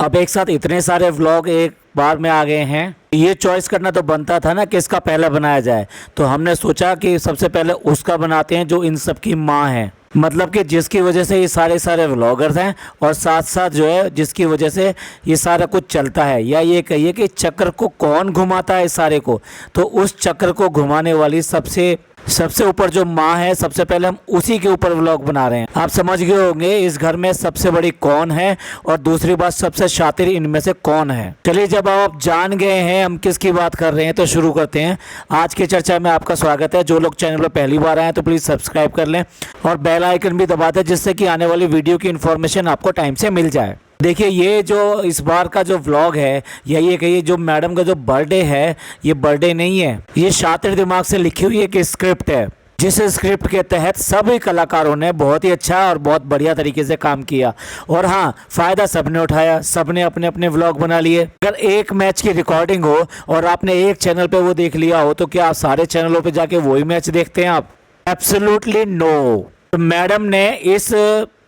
अब एक साथ इतने सारे व्लॉग एक बार में आ गए हैं, ये चॉइस करना तो बनता था ना किसका पहला बनाया जाए। तो हमने सोचा कि सबसे पहले उसका बनाते हैं जो इन सब की माँ है, मतलब कि जिसकी वजह से ये सारे व्लॉगर्स हैं और साथ साथ जो है जिसकी वजह से ये सारा कुछ चलता है, या ये कहिए कि चक्र को कौन घुमाता है इस सारे को। तो उस चक्र को घुमाने वाली सबसे ऊपर जो माँ है, सबसे पहले हम उसी के ऊपर व्लॉग बना रहे हैं। आप समझ गए होंगे इस घर में सबसे बड़ी कौन है और दूसरी बात सबसे शातिर इनमें से कौन है। चलिए, जब आप जान गए हैं हम किसकी बात कर रहे हैं तो शुरू करते हैं। आज की चर्चा में आपका स्वागत है। जो लोग चैनल पर पहली बार आए हैं तो प्लीज़ सब्सक्राइब कर लें और बेल आइकन भी दबा दें, जिससे कि आने वाली वीडियो की इन्फॉर्मेशन आपको टाइम से मिल जाए। देखिए, ये जो इस बार का जो व्लॉग है, या ये कहिए जो मैडम का जो बर्थडे है, ये बर्थडे नहीं है, ये शातिर दिमाग से लिखी हुई एक स्क्रिप्ट है, जिस स्क्रिप्ट के तहत सभी कलाकारों ने बहुत ही अच्छा और बहुत बढ़िया तरीके से काम किया। और हाँ, फ़ायदा सबने उठाया, सबने अपने अपने व्लॉग बना लिए। अगर एक मैच की रिकॉर्डिंग हो और आपने एक चैनल पे वो देख लिया हो, तो क्या आप सारे चैनलों पे जाके वही मैच देखते हैं आप? Absolutely no. मैडम ने इस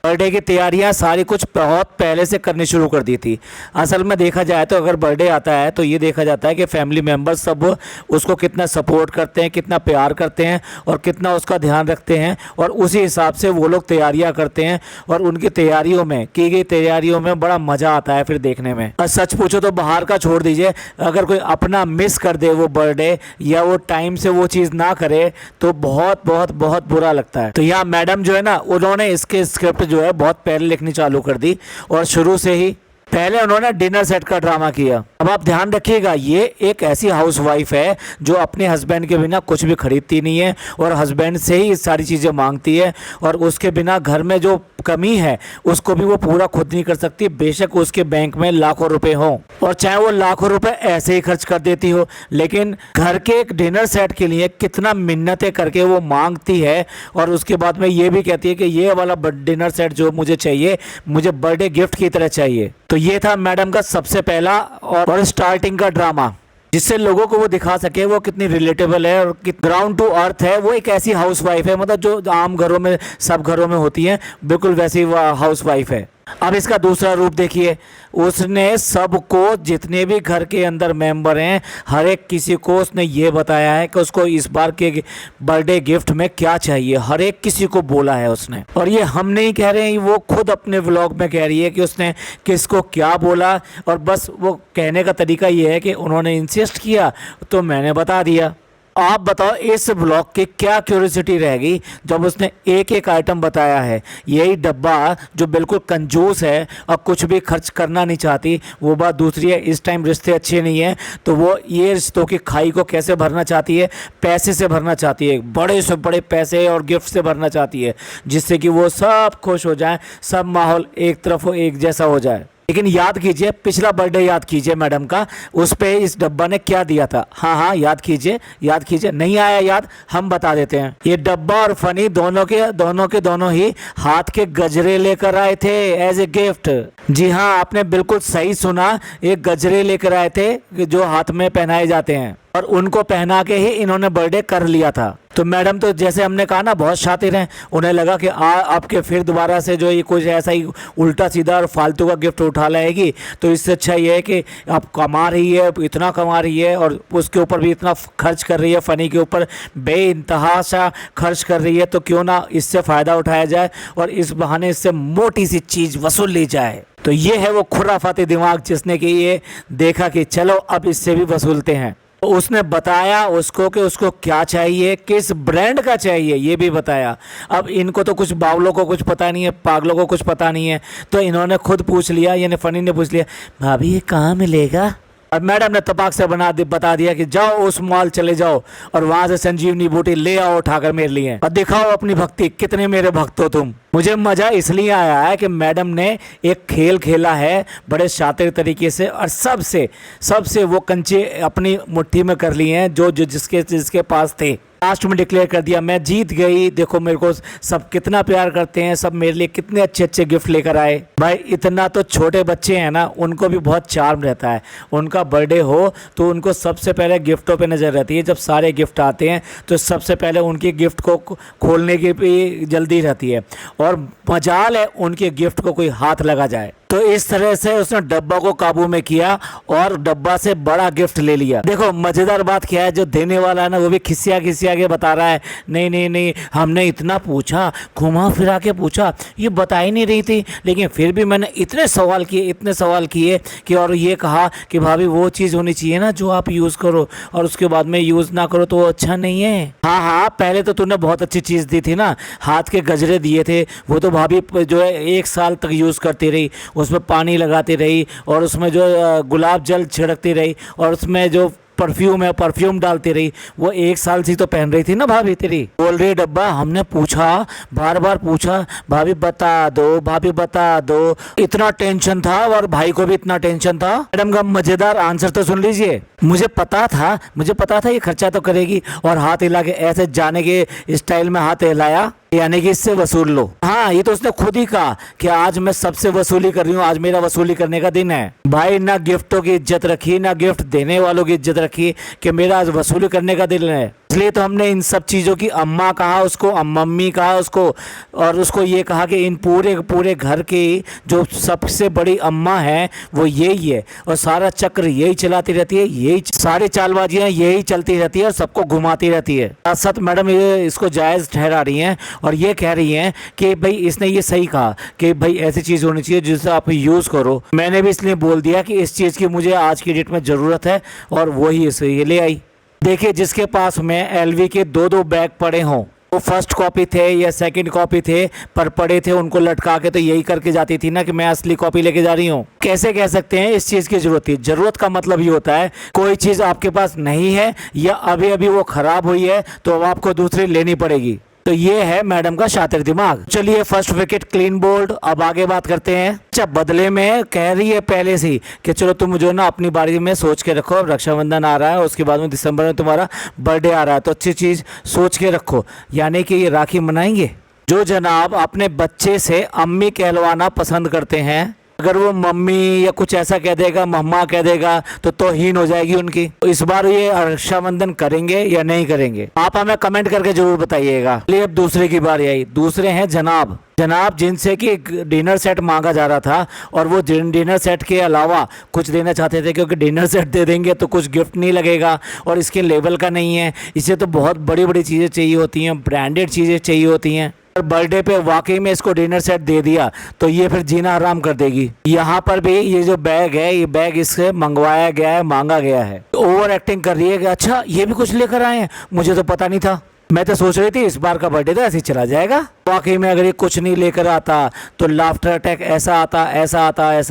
बर्थडे की तैयारियां सारी कुछ बहुत पहले से करनी शुरू कर दी थी। असल में देखा जाए तो अगर बर्थडे आता है तो ये देखा जाता है कि फैमिली मेम्बर्स सब उसको कितना सपोर्ट करते हैं, कितना प्यार करते हैं और कितना उसका ध्यान रखते हैं, और उसी हिसाब से वो लोग तैयारियां करते हैं। और उनकी तैयारियों में की गई तैयारियों में बड़ा मज़ा आता है फिर देखने में। और सच पूछो तो बाहर का छोड़ दीजिए, अगर कोई अपना मिस कर दे वो बर्थडे, या वो टाइम से वो चीज़ ना करे, तो बहुत बहुत बहुत बुरा लगता है। तो यहाँ मैडम जो है ना, उन्होंने इसके स्क्रिप्ट जो है बहुत पहले लिखनी चालू कर दी, और शुरू से ही पहले उन्होंने डिनर सेट का ड्रामा किया। अब आप ध्यान रखिएगा, ये एक ऐसी हाउसवाइफ है जो अपने हस्बैंड के बिना कुछ भी खरीदती नहीं है और हस्बैंड से ही सारी चीज़ें मांगती है, और उसके बिना घर में जो कमी है उसको भी वो पूरा खुद नहीं कर सकती, बेशक उसके बैंक में लाखों रुपए हो और चाहे वो लाखों रुपए ऐसे ही खर्च कर देती हो, लेकिन घर के एक डिनर सेट के लिए कितना मिन्नतें करके वो मांगती है। और उसके बाद में ये भी कहती है कि ये वाला डिनर सेट जो मुझे चाहिए, मुझे बर्थडे गिफ्ट की तरह चाहिए। तो ये था मैडम का सबसे पहला और स्टार्टिंग का ड्रामा, जिससे लोगों को वो दिखा सके वो कितनी रिलेटेबल है और ग्राउंड टू अर्थ है। वो एक ऐसी हाउसवाइफ है, मतलब जो आम घरों में सब घरों में होती है, बिल्कुल वैसी वो हाउसवाइफ है। अब इसका दूसरा रूप देखिए, उसने सबको, जितने भी घर के अंदर मेंबर हैं, हर एक किसी को उसने ये बताया है कि उसको इस बार के बर्थडे गिफ्ट में क्या चाहिए। हर एक किसी को बोला है उसने, और ये हम नहीं कह रहे हैं, वो खुद अपने व्लॉग में कह रही है कि उसने किसको क्या बोला। और बस वो कहने का तरीका ये है कि उन्होंने इंसिस्ट किया तो मैंने बता दिया। आप बताओ इस ब्लॉग की क्या क्यूरियोसिटी रहेगी जब उसने एक एक आइटम बताया है। यही डब्बा जो बिल्कुल कंजूस है और कुछ भी खर्च करना नहीं चाहती, वो बात दूसरी है। इस टाइम रिश्ते अच्छे नहीं हैं तो वो ये रिश्तों की खाई को कैसे भरना चाहती है? पैसे से भरना चाहती है, बड़े से बड़े पैसे और गिफ्ट से भरना चाहती है, जिससे कि वो सब खुश हो जाए, सब माहौल एक तरफ हो, एक जैसा हो जाए। लेकिन याद कीजिए, पिछला बर्थडे याद कीजिए मैडम का, उस पे इस डब्बा ने क्या दिया था। हाँ, याद कीजिए, याद कीजिए। नहीं आया याद, हम बता देते हैं। ये डब्बा और फनी दोनों ही हाथ के गजरे लेकर आए थे एज ए गिफ्ट। जी हाँ, आपने बिल्कुल सही सुना, एक गजरे लेकर आए थे जो हाथ में पहनाए जाते हैं, और उनको पहना के ही इन्होंने बर्थडे कर लिया था। तो मैडम तो जैसे हमने कहा ना, बहुत शातिर हैं। उन्हें लगा कि आपके फिर दोबारा से जो ये कुछ ऐसा ही उल्टा सीधा और फालतू का गिफ्ट उठा लाएगी, तो इससे अच्छा ये है कि आप कमा रही है, इतना कमा रही है और उसके ऊपर भी इतना खर्च कर रही है, फ़नी के ऊपर बेइंतहा सा खर्च कर रही है, तो क्यों ना इससे फ़ायदा उठाया जाए और इस बहाने इससे मोटी सी चीज़ वसूल ली जाए। तो ये है वो खुराफाती दिमाग जिसने कि ये देखा कि चलो अब इससे भी वसूलते हैं। तो उसने बताया उसको कि उसको क्या चाहिए, किस ब्रांड का चाहिए, ये भी बताया। अब इनको तो कुछ बावलों को कुछ पता नहीं है, पागलों को कुछ पता नहीं है, तो इन्होंने खुद पूछ लिया, यानी फनी ने पूछ लिया, भाभी ये कहाँ मिलेगा? और मैडम ने तपाक से बता दिया कि जाओ उस मॉल चले जाओ और वहां से संजीवनी बूटी ले आओ उठाकर मेरे लिए, और दिखाओ अपनी भक्ति, कितने मेरे भक्त हो तुम। मुझे मजा इसलिए आया है कि मैडम ने एक खेल खेला है बड़े शातिर तरीके से, और सबसे वो कंचे अपनी मुट्ठी में कर लिए हैं जो जिसके पास थे। लास्ट में डिक्लेयर कर दिया, मैं जीत गई, देखो मेरे को सब कितना प्यार करते हैं, सब मेरे लिए कितने अच्छे अच्छे गिफ्ट लेकर आए। भाई इतना तो छोटे बच्चे हैं ना, उनको भी बहुत चार्म रहता है। उनका बर्थडे हो तो उनको सबसे पहले गिफ्टों पे नज़र रहती है। जब सारे गिफ्ट आते हैं तो सबसे पहले उनके गिफ्ट को खोलने की भी जल्दी रहती है, और मजाल है उनके गिफ्ट को कोई हाथ लगा जाए तो इस तरह से उसने डब्बा को काबू में किया और डब्बा से बड़ा गिफ्ट ले लिया। देखो मजेदार बात क्या है, जो देने वाला है ना वो भी खिसिया खिसिया के बता रहा है, नहीं नहीं नहीं हमने इतना पूछा, घुमा फिरा के पूछा, ये बता ही नहीं रही थी, लेकिन फिर भी मैंने इतने सवाल किए कि और ये कहा कि भाभी वो चीज़ होनी चाहिए ना जो आप यूज़ करो और उसके बाद में यूज़ ना करो तो वो अच्छा नहीं है। हाँ हाँ, पहले तो तूने बहुत अच्छी चीज़ दी थी ना, हाथ के गजरे दिए थे, वो तो भाभी जो है 1 साल तक यूज़ करती रही, उसमें पानी लगाती रही और उसमें जो गुलाब जल छिड़कती रही और उसमें जो परफ्यूम है परफ्यूम डालती रही, वो 1 साल से तो पहन रही थी ना भाभी तेरी। बोल रही डब्बा, हमने पूछा, बार बार पूछा, भाभी बता दो, भाभी बता दो, इतना टेंशन था और भाई को भी इतना टेंशन था। मैडम का मजेदार आंसर तो सुन लीजिए, मुझे पता था ये खर्चा तो करेगी, और हाथ हिला के ऐसे जाने के स्टाइल में हाथ हिलाया, यानी कि इससे वसूल लो। हाँ, ये तो उसने खुद ही कहा कि आज मैं सबसे वसूली कर रही हूँ, आज मेरा वसूली करने का दिन है। भाई ना गिफ्टों की इज्जत रखी, ना गिफ्ट देने वालों की इज्जत रखी कि मेरा आज वसूली करने का दिन है। इसलिए तो हमने इन सब चीज़ों की अम्मा कहा उसको, मम्मी कहा उसको, और उसको ये कहा कि इन पूरे घर की जो सबसे बड़ी अम्मा है वो यही है, और सारा चक्र यही चलाती रहती है, यही सारी चालबाजियाँ यही चलती रहती है और सबको घुमाती रहती है। साथ साथ मैडम ये इसको जायज़ ठहरा रही हैं और ये कह रही हैं कि भाई इसने ये सही कहा कि भाई ऐसी चीज़ होनी चाहिए जिसे आप यूज़ करो। मैंने भी इसलिए बोल दिया कि इस चीज़ की मुझे आज की डेट में ज़रूरत है, और वही इसे ये ले आई। देखिए, जिसके पास में एलवी के 2-2 बैग पड़े हों, वो फर्स्ट कॉपी थे या सेकंड कॉपी थे पर पड़े थे, उनको लटका के तो यही करके जाती थी ना कि मैं असली कॉपी लेके जा रही हूँ। कैसे कह सकते हैं इस चीज़ की ज़रूरत थी? ज़रूरत का मतलब ये होता है कोई चीज़ आपके पास नहीं है या अभी अभी वो ख़राब हुई है तो आपको दूसरी लेनी पड़ेगी। तो ये है मैडम का शातिर दिमाग। चलिए, फर्स्ट विकेट क्लीन बोल्ड। अब आगे बात करते हैं। अच्छा, बदले में कह रही है पहले से ही कि चलो तुम जो ना अपनी बारे में सोच के रखो, अब रक्षाबंधन आ रहा है, उसके बाद में दिसंबर में तुम्हारा बर्थडे आ रहा है, तो अच्छी चीज़ सोच के रखो, यानी कि ये राखी मनाएंगे। जो जनाब अपने बच्चे से अम्मी कहलवाना पसंद करते हैं, अगर वो मम्मी या कुछ ऐसा कह देगा, मम्मा कह देगा, तो तौहीन हो जाएगी उनकी। तो इस बार ये रक्षाबंधन करेंगे या नहीं करेंगे, आप हमें कमेंट करके जरूर बताइएगा। चलिए, अब दूसरे की बारी आई। दूसरे हैं जनाब जिनसे कि डिनर सेट मांगा जा रहा था, और वो डिनर सेट के अलावा कुछ देना चाहते थे, क्योंकि डिनर सेट दे देंगे तो कुछ गिफ्ट नहीं लगेगा और इसके लेवल का नहीं है। इसे तो बहुत बड़ी बड़ी चीज़ें चाहिए होती हैं, ब्रांडेड चीज़ें चाहिए होती हैं। और बर्थडे पे वाकई में इसको डिनर सेट दे दिया तो ये फिर जीना आराम कर देगी। यहाँ पर भी ये जो बैग है, ये बैग इससे मंगवाया गया है, मांगा गया है। ओवर एक्टिंग कर रही है कि अच्छा ये भी कुछ लेकर आए हैं, मुझे तो पता नहीं था, मैं तो सोच रही थी इस बार का बर्थडे तो ऐसे ही चला जाएगा। वाकई में अगर ये कुछ नहीं लेकर आता तो लाफ्टर अटैक ऐसा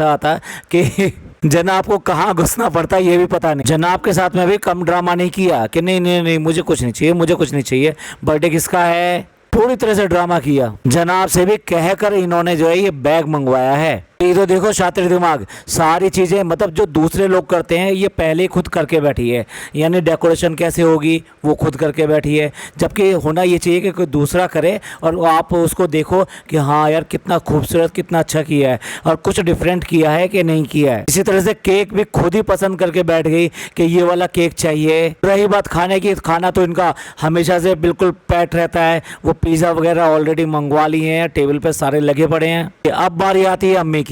आता कि जनाब को कहाँ घुसना पड़ता है ये भी पता नहीं। जनाब के साथ में भी कम ड्रामा नहीं किया कि नहीं मुझे कुछ नहीं चाहिए, बर्थडे किसका है, पूरी तरह से ड्रामा किया। जनाब से भी कहकर इन्होंने जो है ये बैग मंगवाया है। ये तो देखो शातिर दिमाग, सारी चीज़ें मतलब जो दूसरे लोग करते हैं ये पहले खुद करके बैठी है, यानी डेकोरेशन कैसे होगी वो खुद करके बैठी है, जबकि होना ये चाहिए कि कोई दूसरा करे और आप उसको देखो कि हाँ यार कितना खूबसूरत, कितना अच्छा किया है और कुछ डिफरेंट किया है कि नहीं किया है। इसी तरह से केक भी खुद ही पसंद करके बैठ गई कि ये वाला केक चाहिए। रही बात खाने की, खाना तो इनका हमेशा से बिल्कुल पैट रहता है, वो पिज़्ज़ा वगैरह ऑलरेडी मंगवा लिए हैं, टेबल पर सारे लगे पड़े हैं। अब बारी आती है अम्मी की।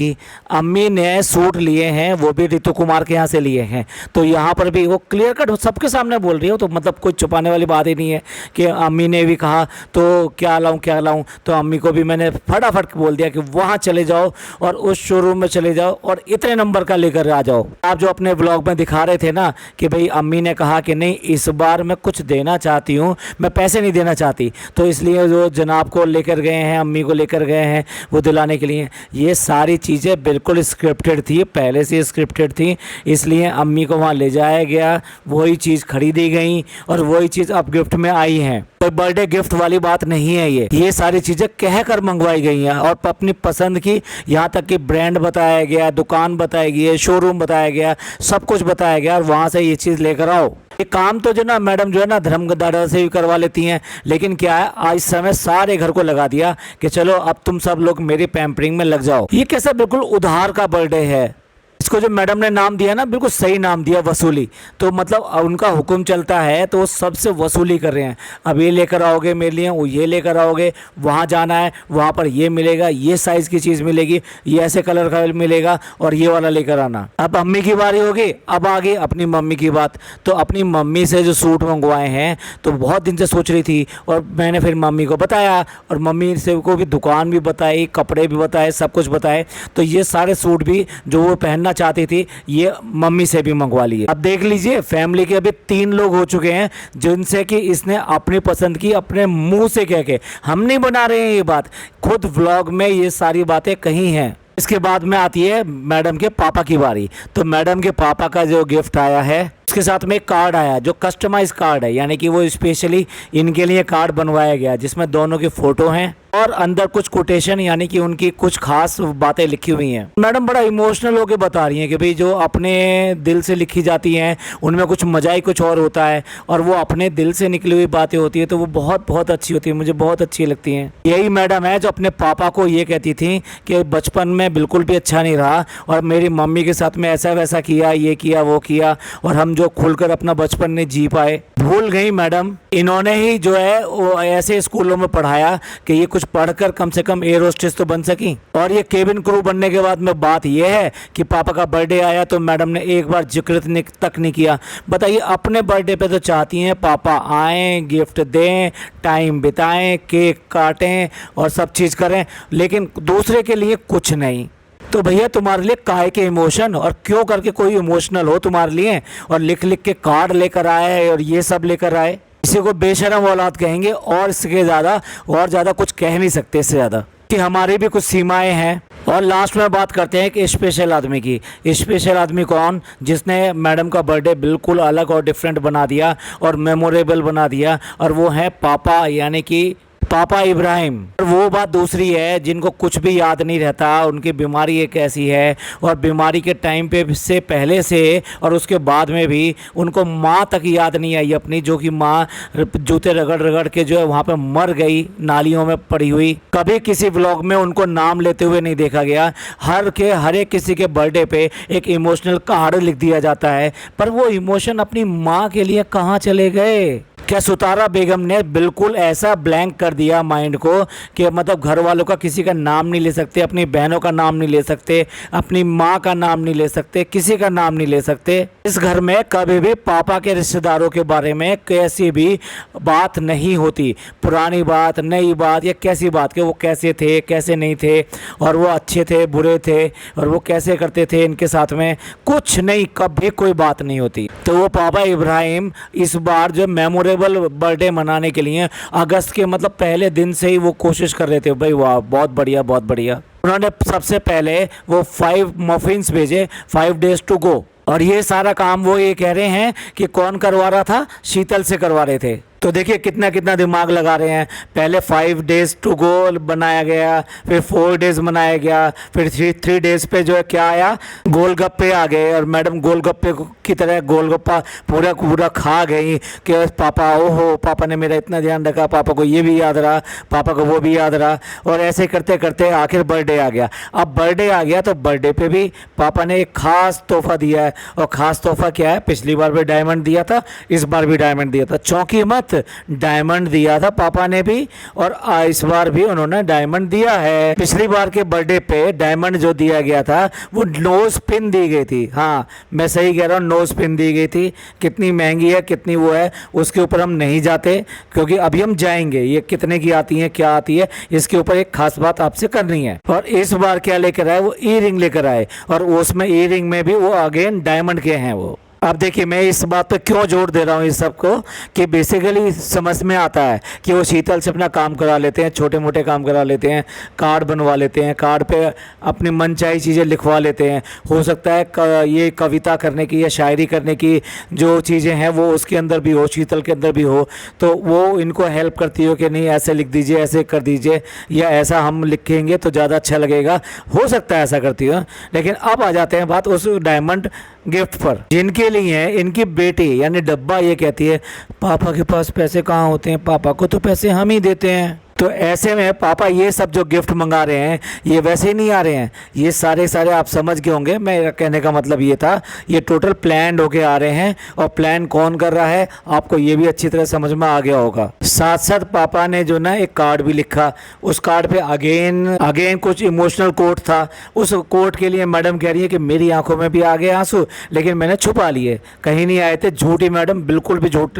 अम्मी ने सूट लिए हैं, वो भी ऋतु कुमार के यहाँ से लिए हैं, तो यहाँ पर भी वो क्लियर कट सबके सामने बोल रही हो, तो मतलब कोई छुपाने वाली बात ही नहीं है कि अम्मी ने भी कहा तो क्या लाऊं, तो अम्मी को भी मैंने फटाफट बोल दिया कि वहाँ चले जाओ और उस शोरूम में चले जाओ और इतने नंबर का लेकर आ जाओ। आप जो अपने ब्लॉग में दिखा रहे थे ना कि भाई अम्मी ने कहा कि नहीं इस बार मैं कुछ देना चाहती हूँ, मैं पैसे नहीं देना चाहती, तो इसलिए जो जनाब को लेकर गए हैं, अम्मी को लेकर गए हैं वो दिलाने के लिए, ये सारी चीज़ें बिल्कुल स्क्रिप्टेड थी, पहले से स्क्रिप्टेड थी, इसलिए अम्मी को वहाँ ले जाया गया, वही चीज़ खरीदी गई और वही चीज़ अब गिफ्ट में आई हैं। कोई बर्थडे गिफ्ट वाली बात नहीं है, ये सारी चीज़ें कह कर मंगवाई गई हैं और अपनी पसंद की, यहाँ तक कि ब्रांड बताया गया, दुकान बताई गई है, शोरूम बताया गया, सब कुछ बताया गया और वहाँ से ये चीज़ लेकर आओ। ये काम तो जो ना मैडम जो है ना धर्मदादा से भी करवा लेती हैं, लेकिन क्या है आज समय सारे घर को लगा दिया कि चलो अब तुम सब लोग मेरी पैम्परिंग में लग जाओ। ये कैसा बिल्कुल उधार का बर्थडे है, इसको जो मैडम ने नाम दिया ना, बिल्कुल सही नाम दिया, वसूली। तो मतलब उनका हुक्म चलता है तो वो सबसे वसूली कर रहे हैं। अब ये लेकर आओगे मेरे लिए, वो ये लेकर आओगे, वहाँ जाना है वहाँ पर ये मिलेगा, ये साइज़ की चीज़ मिलेगी, ये ऐसे कलर का मिलेगा, और ये वाला लेकर आना। अब अम्मी की बारी होगी, अब आ गई अपनी मम्मी की बात। तो अपनी मम्मी से जो सूट मंगवाए हैं तो बहुत दिन से सोच रही थी, और मैंने फिर मम्मी को बताया, और मम्मी से को भी दुकान भी बताई, कपड़े भी बताए, सब कुछ बताए। तो ये सारे सूट भी जो वो पहनना चाहती थी, ये मम्मी से भी मंगवा लिए। अब देख लीजिए, फैमिली के अभी 3 लोग हो चुके हैं जिनसे कि इसने अपनी पसंद की अपने मुंह से कह के, हम नहीं बना रहे हैं ये बात, खुद व्लॉग में ये सारी बातें कही हैं। इसके बाद में आती है मैडम के पापा की बारी। तो मैडम के पापा का जो गिफ्ट आया है, उसके साथ में एक कार्ड आया जो कस्टमाइज कार्ड है, यानी कि वो स्पेशली इनके लिए कार्ड बनवाया गया जिसमें दोनों की फ़ोटो हैं और अंदर कुछ कोटेशन, यानी कि उनकी कुछ खास बातें लिखी हुई हैं। मैडम बड़ा इमोशनल होकर बता रही हैं कि भाई जो अपने दिल से लिखी जाती हैं उनमें कुछ मजा ही कुछ और होता है, और वो अपने दिल से निकली हुई बातें होती है तो वो बहुत बहुत अच्छी होती है, मुझे बहुत अच्छी लगती हैं। यही मैडम है जो अपने पापा को ये कहती थी कि बचपन में बिल्कुल भी अच्छा नहीं रहा, और मेरी मम्मी के साथ में ऐसा वैसा किया, ये किया वो किया, और हम जो खुलकर अपना बचपन नहीं जी पाए। भूल गई मैडम, इन्होंने ही जो है वो ऐसे स्कूलों में पढ़ाया कि ये कुछ पढ़कर कम से कम एयर होस्टेस तो बन सकी। और ये केबिन क्रू बनने के बाद में बात ये है कि पापा का बर्थडे आया तो मैडम ने एक बार जिक्र तक नहीं किया। बताइए, अपने बर्थडे पे तो चाहती हैं पापा आएँ, गिफ्ट दें, टाइम बिताएं, केक काटें और सब चीज़ करें, लेकिन दूसरे के लिए कुछ नहीं। तो भैया तुम्हारे लिए काहे के इमोशन, और क्यों करके कोई इमोशनल हो तुम्हारे लिए, और लिख लिख के कार्ड लेकर आए और ये सब लेकर आए। इसी को बेशरम औलाद कहेंगे, और इसके ज़्यादा कुछ कह नहीं सकते इससे ज़्यादा, कि हमारी भी कुछ सीमाएं हैं। और लास्ट में बात करते हैं एक स्पेशल आदमी की। स्पेशल आदमी कौन? जिसने मैडम का बर्थडे बिल्कुल अलग और डिफरेंट बना दिया और मेमोरेबल बना दिया, और वो है पापा, यानी कि पापा इब्राहिम। और वो बात दूसरी है जिनको कुछ भी याद नहीं रहता, उनकी बीमारी एक ऐसी है, और बीमारी के टाइम पे से पहले से और उसके बाद में भी उनको माँ तक याद नहीं आई अपनी, जो कि माँ जूते रगड़ रगड़ के जो है वहाँ पे मर गई, नालियों में पड़ी हुई। कभी किसी व्लॉग में उनको नाम लेते हुए नहीं देखा गया। हर एक किसी के बर्थडे पे एक इमोशनल कार्ड लिख दिया जाता है, पर वो इमोशन अपनी माँ के लिए कहाँ चले गए? क्या सुतारा बेगम ने बिल्कुल ऐसा ब्लैंक कर दिया माइंड को कि मतलब घर वालों का किसी का नाम नहीं ले सकते, अपनी बहनों का नाम नहीं ले सकते, अपनी माँ का नाम नहीं ले सकते, किसी का नाम नहीं ले सकते। इस घर में कभी भी पापा के रिश्तेदारों के बारे में कैसी भी बात नहीं होती, पुरानी बात, नई बात, या कैसी बात कि वो कैसे थे, कैसे नहीं थे, और वो अच्छे थे, बुरे थे, और वो कैसे करते थे इनके साथ में, कुछ नहीं, कभी कोई बात नहीं होती। तो वो पापा इब्राहिम इस बार जो मेमोरेबल बर्थडे मनाने के लिए अगस्त के मतलब पहले दिन से ही वो कोशिश कर रहे थे। भाई वाह, बहुत बढ़िया बहुत बढ़िया। उन्होंने सबसे पहले वो 5 मफिन्स भेजे, 5 days to go, और ये सारा काम वो ये कह रहे हैं कि कौन करवा रहा था? शीतल से करवा रहे थे। तो देखिए कितना कितना दिमाग लगा रहे हैं। पहले 5 days to go बनाया गया, फिर 4 days बनाया गया, फिर 3 days पे जो है क्या आया, गोलगप्पे आ गए, और मैडम गोलगप्पे की तरह गोलगप्पा पूरा खा गई कि पापा, ओहो पापा ने मेरा इतना ध्यान रखा, पापा को ये भी याद रहा, पापा को वो भी याद रहा, और ऐसे करते करते आखिर बर्थडे आ गया। अब बर्थडे आ गया तो बर्थडे पे भी पापा ने एक ख़ास तोहफा दिया है, और ख़ास तोहफा क्या है? पिछली बार भी डायमंड दिया था, इस बार भी डायमंड दिया था। चौंकी मत, डायमंड दिया था पापा ने भी, और इस बार भी उन्होंने डायमंड दिया है। पिछली बार के बर्थडे पे डायमंड जो दिया गया था वो नोज पिन दी गई थी। हाँ, मैं सही कह रहा हूँ, नोज पिन दी गई थी। कितनी महंगी है, कितनी वो है, उसके ऊपर हम नहीं जाते, क्योंकि अभी हम जाएंगे ये कितने की आती है, क्या आती है, इसके ऊपर एक खास बात आपसे करनी है। और इस बार क्या लेकर आए? वो ई रिंग लेकर आए, और उसमें ई रिंग में भी वो अगेन डायमंड के हैं वो। अब देखिए मैं इस बात पे क्यों जोर दे रहा हूँ इस सबको, कि बेसिकली समझ में आता है कि वो शीतल से अपना काम करा लेते हैं, छोटे मोटे काम करा लेते हैं, कार्ड बनवा लेते हैं, कार्ड पे अपनी मनचाही चीज़ें लिखवा लेते हैं। हो सकता है ये कविता करने की या शायरी करने की जो चीज़ें हैं वो उसके अंदर भी हो, शीतल के अंदर भी हो, तो वो इनको हेल्प करती हो कि नहीं ऐसे लिख दीजिए, ऐसे कर दीजिए, या ऐसा हम लिखेंगे तो ज़्यादा अच्छा लगेगा। हो सकता है ऐसा करती हो। लेकिन अब आ जाते हैं बात उस डायमंड गिफ्ट पर, जिनके लिए इनकी बेटी यानी डब्बा ये कहती है पापा के पास पैसे कहाँ होते हैं, पापा को तो पैसे हम ही देते हैं। तो ऐसे में पापा ये सब जो गिफ्ट मंगा रहे हैं ये वैसे ही नहीं आ रहे हैं, ये सारे सारे आप समझ गए होंगे, मेरा कहने का मतलब ये था ये टोटल प्लान होके आ रहे हैं। और प्लान कौन कर रहा है आपको ये भी अच्छी तरह समझ में आ गया होगा। साथ साथ पापा ने जो ना एक कार्ड भी लिखा, उस कार्ड पे अगेन कुछ इमोशनल कोट था। उस कोट के लिए मैडम कह रही है कि मेरी आंखों में भी आ गए आंसू, लेकिन मैंने छुपा लिए, कहीं नहीं आए थे। झूठी मैडम, बिल्कुल भी झूठ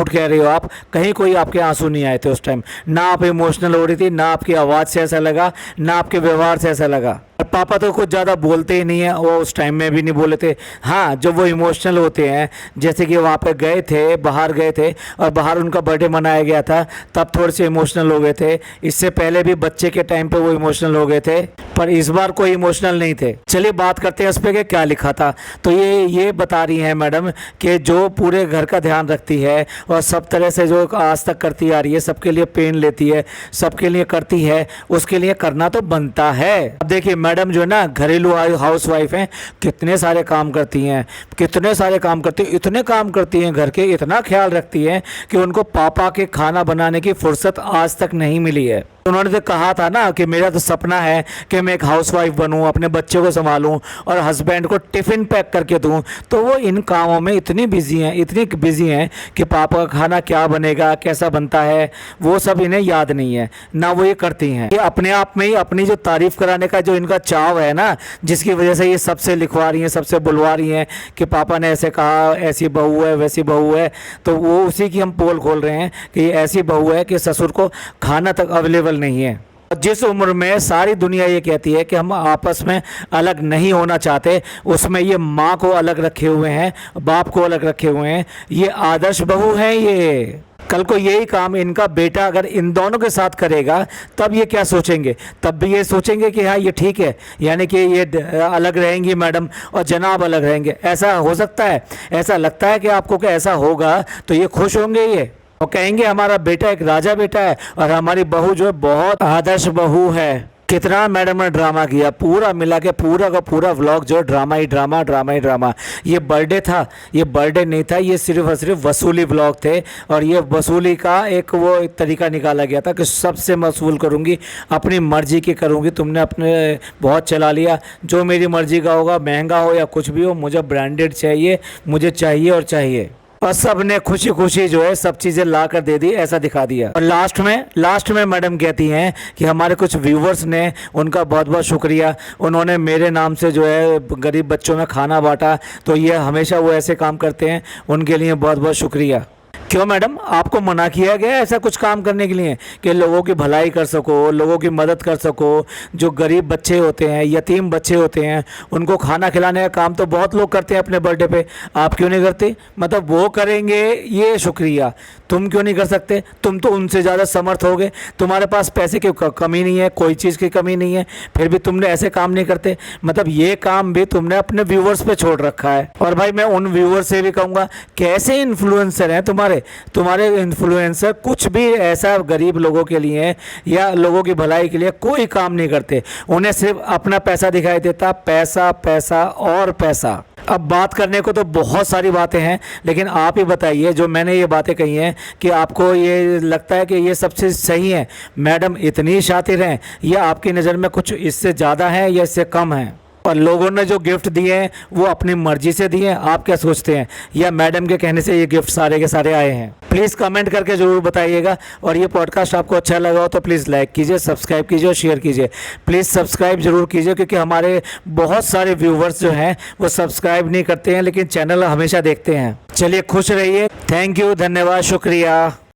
कह रही हो आप, कहीं कोई आपके आंसू नहीं आए थे उस टाइम। ना आप इमोशनल हो रही थी, ना आपकी आवाज़ से ऐसा लगा, ना आपके व्यवहार से ऐसा लगा। और पापा तो कुछ ज़्यादा बोलते ही नहीं है, वो उस टाइम में भी नहीं बोले थे। हाँ, जब वो इमोशनल होते हैं, जैसे कि वहाँ पे गए थे, बाहर गए थे और बाहर उनका बर्थडे मनाया गया था, तब थोड़े से इमोशनल हो गए थे। इससे पहले भी बच्चे के टाइम पे वो इमोशनल हो गए थे, पर इस बार कोई इमोशनल नहीं थे। चलिए बात करते हैं उस पर कि क्या लिखा था। तो ये बता रही हैं मैडम कि जो पूरे घर का ध्यान रखती है और सब तरह से जो आज तक करती आ रही है, सबके लिए पेन लेती है, सबके लिए करती है, उसके लिए करना तो बनता है। अब देखिए मैडम जो है ना घरेलू हाउस वाइफ हैं, कितने सारे काम करती हैं, इतने काम करती हैं घर के, इतना ख्याल रखती हैं कि उनको पापा के खाना बनाने की फुर्सत आज तक नहीं मिली है। उन्होंने तो कहा था ना कि मेरा तो सपना है कि मैं एक हाउसवाइफ बनूं, अपने बच्चे को संभालूं और हस्बैंड को टिफ़िन पैक करके दूं। तो वो इन कामों में इतनी बिजी हैं कि पापा का खाना क्या बनेगा, कैसा बनता है, वो सब इन्हें याद नहीं है, ना वो ये करती हैं। ये अपने आप में ही अपनी जो तारीफ़ कराने का जो इनका चाव है ना, जिसकी वजह से ये सबसे लिखवा रही हैं, सबसे बुलवा रही हैं कि पापा ने ऐसे कहा, ऐसी बहू है, वैसी बहू है। तो वो उसी की हम पोल खोल रहे हैं कि ये ऐसी बहू है कि ससुर को खाना तक अवेलेबल नहीं है। जिस उम्र में सारी दुनिया ये कहती है कि हम आपस में अलग नहीं होना चाहते, उसमें ये माँ को अलग रखे हुए हैं, बाप को अलग रखे हुए हैं। ये आदर्श बहू है। ये कल को यही काम इनका बेटा अगर इन दोनों के साथ करेगा, तब ये क्या सोचेंगे? तब भी ये सोचेंगे कि हाँ ये ठीक है, यानी कि ये अलग रहेंगी मैडम और जनाब अलग रहेंगे। ऐसा हो सकता है? ऐसा लगता है कि आपको कि ऐसा होगा तो ये खुश होंगे ये और कहेंगे हमारा बेटा एक राजा बेटा है और हमारी बहू जो है बहुत आदर्श बहू है। कितना मैडम ने ड्रामा किया, पूरा मिला के पूरा का पूरा व्लॉग जो ड्रामा ही ड्रामा। ये बर्थडे था, ये बर्थडे नहीं था, ये सिर्फ और सिर्फ वसूली व्लॉग थे। और ये वसूली का एक वो तरीका निकाला गया था कि सबसे वसूल करूँगी, अपनी मर्जी की करूँगी। तुमने अपने बहुत चला लिया, जो मेरी मर्जी का होगा, महंगा हो या कुछ भी हो, मुझे ब्रांडेड चाहिए, मुझे चाहिए और चाहिए। और सब ने खुशी खुशी जो है सब चीज़ें ला कर दे दी, ऐसा दिखा दिया। और लास्ट में मैडम कहती हैं कि हमारे कुछ व्यूवर्स ने, उनका बहुत बहुत शुक्रिया, उन्होंने मेरे नाम से जो है गरीब बच्चों में खाना बांटा। तो ये हमेशा वो ऐसे काम करते हैं, उनके लिए बहुत बहुत शुक्रिया। क्यों मैडम, आपको मना किया गया ऐसा कुछ काम करने के लिए कि लोगों की भलाई कर सको, लोगों की मदद कर सको? जो गरीब बच्चे होते हैं, यतीम बच्चे होते हैं, उनको खाना खिलाने का काम तो बहुत लोग करते हैं अपने बर्थडे पे, आप क्यों नहीं करते? मतलब वो करेंगे ये शुक्रिया, तुम क्यों नहीं कर सकते? तुम तो उनसे ज़्यादा समर्थ होगे, तुम्हारे पास पैसे की कमी नहीं है, कोई चीज़ की कमी नहीं है, फिर भी तुमने ऐसे काम नहीं करते। मतलब ये काम भी तुमने अपने व्यूवर्स पे छोड़ रखा है। और भाई मैं उन व्यूवर्स से भी कहूँगा, कैसे इन्फ्लुएंसर हैं तुम्हारे इन्फ्लुएंसर कुछ भी ऐसा गरीब लोगों के लिए या लोगों की भलाई के लिए कोई काम नहीं करते, उन्हें सिर्फ अपना पैसा दिखाई देता, पैसा पैसा और पैसा। अब बात करने को तो बहुत सारी बातें हैं, लेकिन आप ही बताइए, जो मैंने ये बातें कही हैं, कि आपको ये लगता है कि ये सबसे सही है? मैडम इतनी शातिर हैं, या आपकी नज़र में कुछ इससे ज़्यादा है या इससे कम है? और लोगों ने जो गिफ्ट दिए हैं वो अपनी मर्जी से दिए हैं, आप क्या सोचते हैं? या मैडम के कहने से ये गिफ्ट सारे के सारे आए हैं? प्लीज़ कमेंट करके ज़रूर बताइएगा। और ये पॉडकास्ट आपको अच्छा लगा हो तो प्लीज़ लाइक कीजिए, सब्सक्राइब कीजिए और शेयर कीजिए। प्लीज़ सब्सक्राइब ज़रूर कीजिए, क्योंकि हमारे बहुत सारे व्यूवर्स जो हैं वो सब्सक्राइब नहीं करते हैं, लेकिन चैनल हमेशा देखते हैं। चलिए खुश रहिए। थैंक यू, धन्यवाद, शुक्रिया।